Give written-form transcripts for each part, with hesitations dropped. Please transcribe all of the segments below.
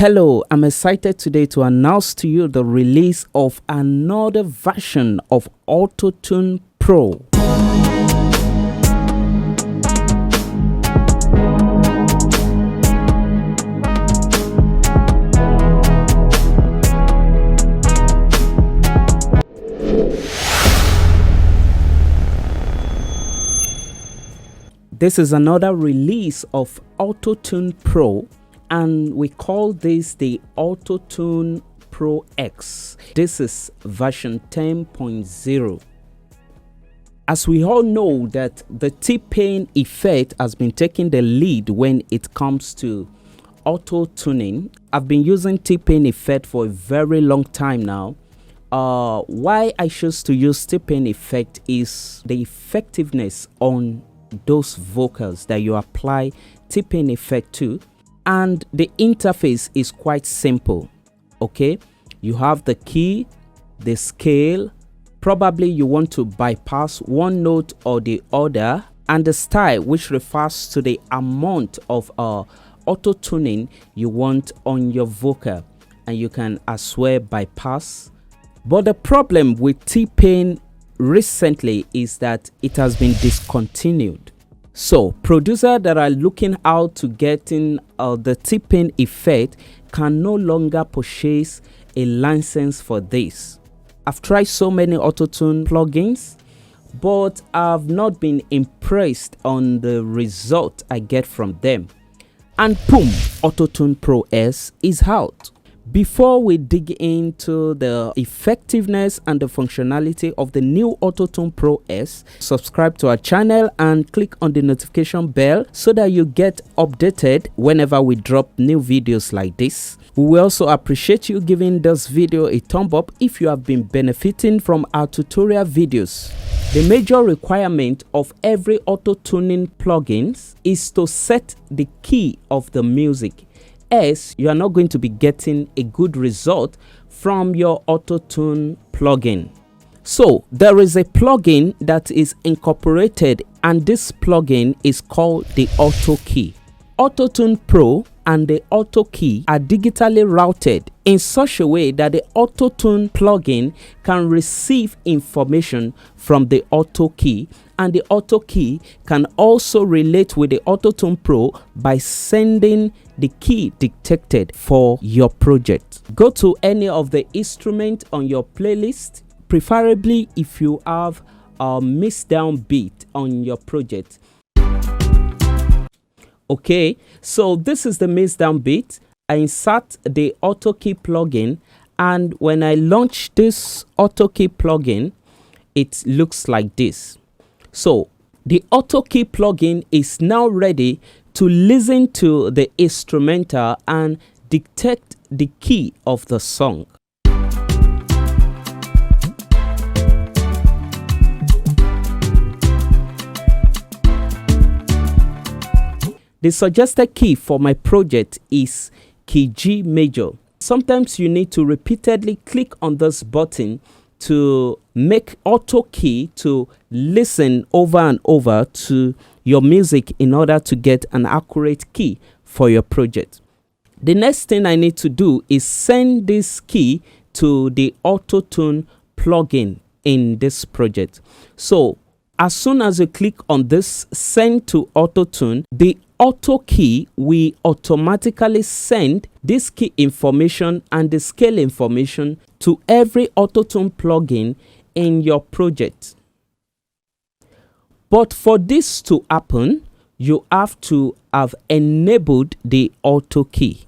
Hello, I'm excited today to announce to you the release of another version of Autotune Pro. This is another release of Autotune Pro, and we call this the Autotune Pro-X. This is version 10.0. As we all know that the Tpain effect has been taking the lead when it comes to auto-tuning. I've been using Tpain effect for a very long time now. Why I chose to use Tpain effect is the effectiveness on those vocals that you apply Tpain effect to, and the interface is quite simple. Okay, you have the key, the scale, probably you want to bypass one note or the other, and the style, which refers to the amount of auto tuning you want on your vocal, and you can as well bypass. But the problem with Tpain recently is that it has been discontinued. So producers that are looking out to getting the Tpain effect can no longer purchase a license for this. I've tried so many Autotune plugins, but I've not been impressed on the result I get from them. And boom, Autotune Pro-X is out. Before we dig into the effectiveness and the functionality of the new Autotune Pro-X, subscribe to our channel and click on the notification bell so that you get updated whenever we drop new videos like this. We will also appreciate you giving this video a thumb up if you have been benefiting from our tutorial videos. The major requirement of every auto-tuning plugin is to set the key of the music, as you are not going to be getting a good result from your Autotune plugin. So there is a plugin that is incorporated, and this plugin is called the Auto Key. Autotune Pro and the Auto Key are digitally routed in such a way that the Autotune plugin can receive information from the Auto Key, and the Auto Key can also relate with the Autotune Pro by sending the key detected for your project. Go to any of the instruments on your playlist, preferably if you have a mix down beat on your project. Okay, so this is the mix down beat. I insert the Auto Key plugin, and when I launch this Auto Key plugin, it looks like this. So the Auto Key plugin is now ready to listen to the instrumental and detect the key of the song. The suggested key for my project is key G major. Sometimes you need to repeatedly click on this button to make Auto Key to listen over and over to your music in order to get an accurate key for your project. The next thing I need to do is send this key to the Autotune plugin in this project. So as soon as you click on this send to Autotune, the Auto Key will automatically send this key information and the scale information to every Autotune plugin in your project. But for this to happen, you have to have enabled the Auto Key.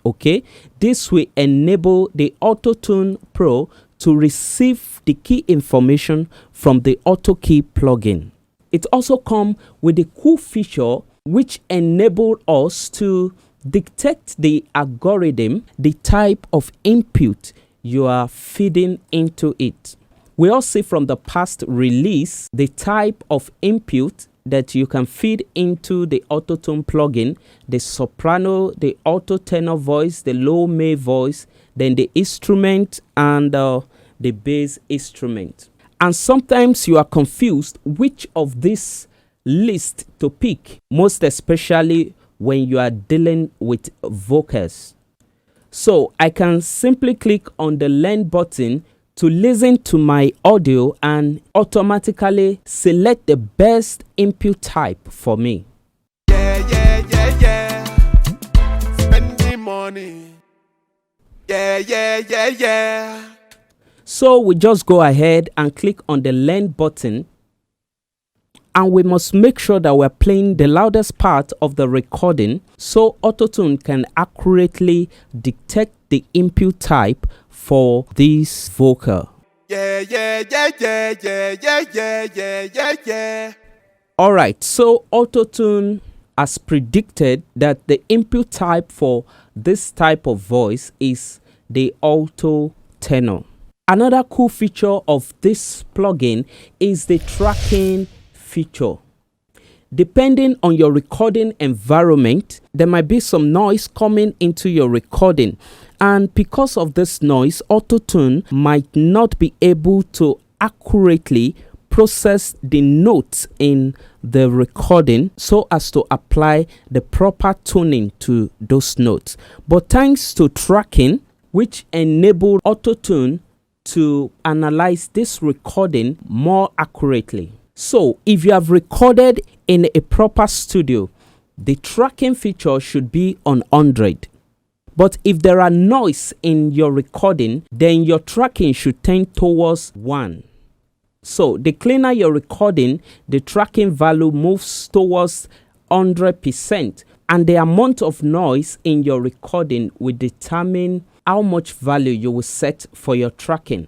Okay, this will enable the Autotune Pro to receive the key information from the Auto Key plugin. It also comes with a cool feature which enable us to detect the algorithm, the type of input you are feeding into it. We all see from the past release the type of input that you can feed into the Autotune plugin: the soprano, the alto tenor voice, the low male voice, then the instrument, and the bass instrument. And sometimes you are confused which of this list to pick, most especially when you are dealing with vocals. So I can simply click on the learn button to listen to my audio and automatically select the best input type for me. Yeah. Spending money. Yeah. So we just go ahead and click on the learn button, and we must make sure that we're playing the loudest part of the recording so Autotune can accurately detect the input type for this vocal. Yeah. Alright, so Autotune has predicted that the input type for this type of voice is the alto tenor. Another cool feature of this plugin is the tracking feature. Depending on your recording environment, there might be some noise coming into your recording, and because of this noise, Autotune might not be able to accurately process the notes in the recording so as to apply the proper tuning to those notes. But thanks to tracking, which enable Autotune to analyze this recording more accurately. So if you have recorded in a proper studio, the tracking feature should be on 100. But if there are noise in your recording, then your tracking should tend towards 1. So the cleaner your recording, the tracking value moves towards 100%, and the amount of noise in your recording will determine how much value you will set for your tracking.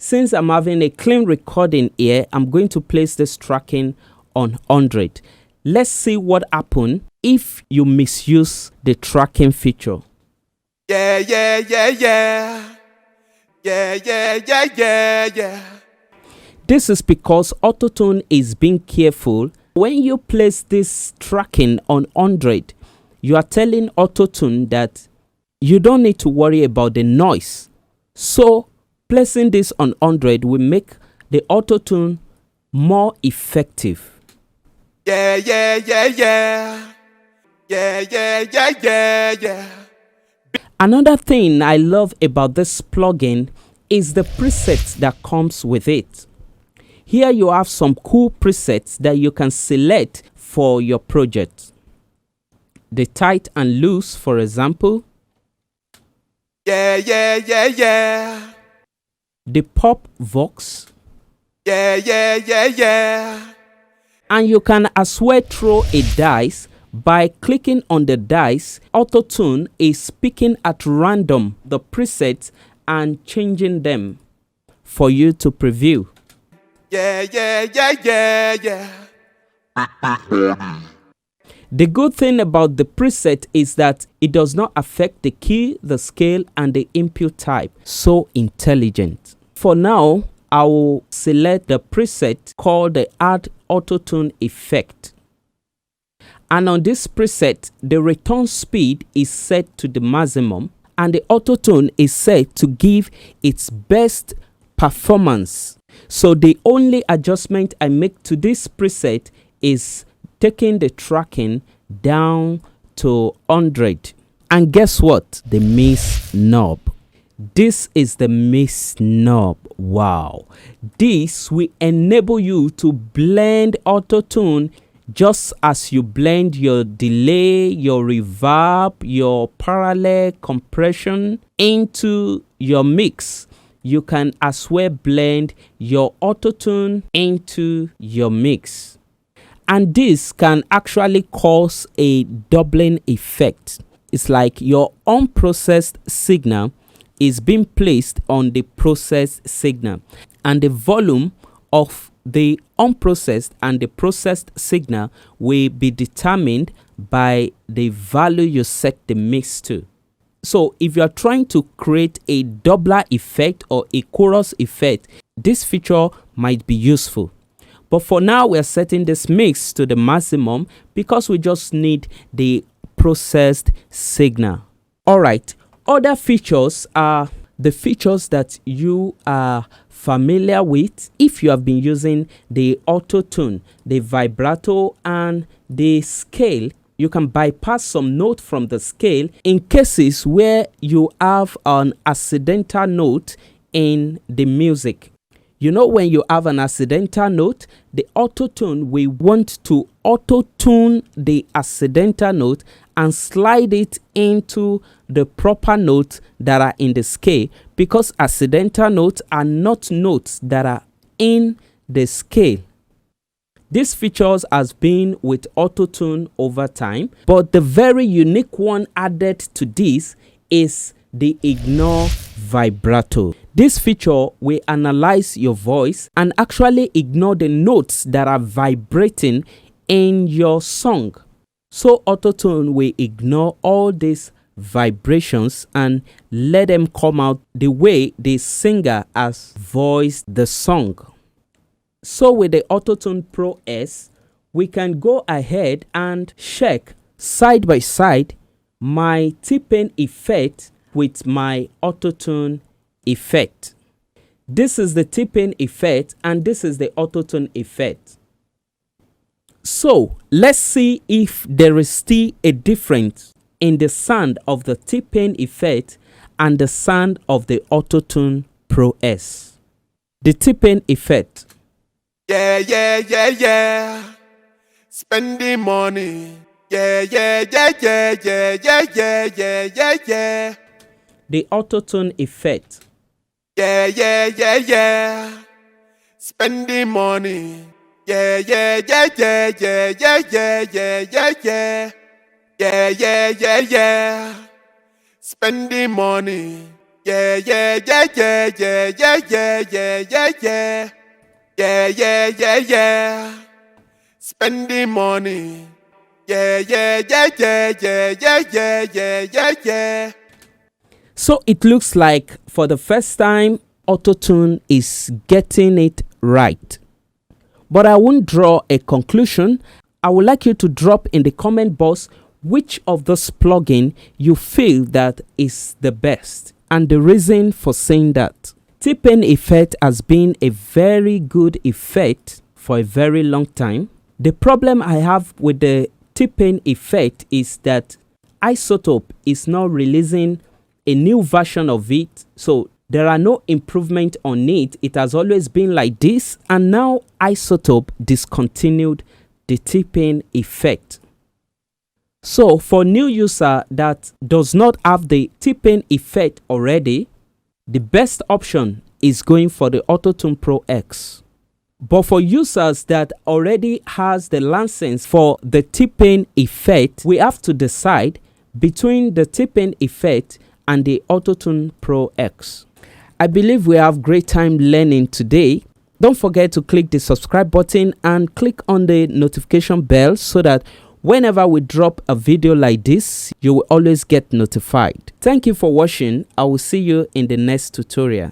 Since I'm having a clean recording here, I'm going to place this tracking on 100. Let's see what happens if you misuse the tracking feature. Yeah. This is because Autotune is being careful. When you place this tracking on 100, you are telling Autotune that you don't need to worry about the noise. So placing this on 100 will make the Autotune more effective. Yeah. Another thing I love about this plugin is the presets that comes with it. Here you have some cool presets that you can select for your project. The tight and loose, for example. Yeah. The pop vox. Yeah. And you can as well throw a dice. By clicking on the dice, Autotune is picking at random the presets and changing them for you to preview. Yeah. The good thing about the preset is that it does not affect the key, the scale, and the input type. So intelligent. For now, I will select the preset called the Add Autotune Effect. And on this preset, the return speed is set to the maximum, and the Autotune is set to give its best performance. So the only adjustment I make to this preset is taking the tracking down to 100. And guess what? The mix knob. This is the mix knob. Wow. This will enable you to blend Autotune just as you blend your delay, your reverb, your parallel compression into your mix. You can as well blend your Autotune into your mix. And this can actually cause a doubling effect. It's like your unprocessed signal is being placed on the processed signal, and the volume of the unprocessed and the processed signal will be determined by the value you set the mix to. So if you are trying to create a doubler effect or a chorus effect, this feature might be useful. But for now, we are setting this mix to the maximum because we just need the processed signal. All right, other features are the features that you are familiar with if you have been using the Autotune, the vibrato and the scale You can bypass some note from the scale in cases where you have an accidental note in the music. You know, when you have an accidental note, the auto-tune will want to auto-tune the accidental note and slide it into the proper notes that are in the scale, because accidental notes are not notes that are in the scale. This features has been with Autotune over time, but the very unique one added to this is the ignore vibrato. This feature will analyze your voice and actually ignore the notes that are vibrating in your song. So Autotune will ignore all these vibrations and let them come out the way the singer has voiced the song. So with the Autotune Pro-X, we can go ahead and check side by side my Tpain effect with my Autotune effect. This is the Tpain effect and this is the Autotune effect. So let's see if there is still a difference in the sound of the Tpain effect and the sound of the Autotune Pro-X. The Tpain effect. Yeah, yeah, yeah, yeah. Spending money. Yeah, yeah, yeah, yeah, yeah, yeah, yeah, yeah, yeah, yeah. The Autotune effect. Yeah, yeah, yeah, yeah. Spending money. Yeah, yeah, yeah, yeah, yeah, yeah, yeah, yeah, yeah, yeah. Yeah, yeah, yeah, yeah. Spending money. Yeah, yeah, yeah, yeah, yeah, yeah, yeah, yeah, yeah, yeah. Yeah, yeah, yeah, yeah. Spending money. Yeah, yeah, yeah, yeah, yeah, yeah, yeah, yeah, yeah, yeah. So it looks like for the first time, Autotune is getting it right. But I won't draw a conclusion. I would like you to drop in the comment box which of those plugins you feel that is the best and the reason for saying that. Tpain effect has been a very good effect for a very long time. The problem I have with the Tpain effect is that Isotope is now releasing a new version of it, so there are no improvement on it. It has always been like this, and now Isotope discontinued the Tpain effect. So for new user that does not have the Tpain effect already, the best option is going for the Autotune Pro-X. But for users that already has the license for the Tpain effect, we have to decide between the Tpain effect and the Autotune Pro-X. I believe we have great time learning today. Don't forget to click the subscribe button and click on the notification bell so that whenever we drop a video like this, you will always get notified. Thank you for watching. I will see you in the next tutorial.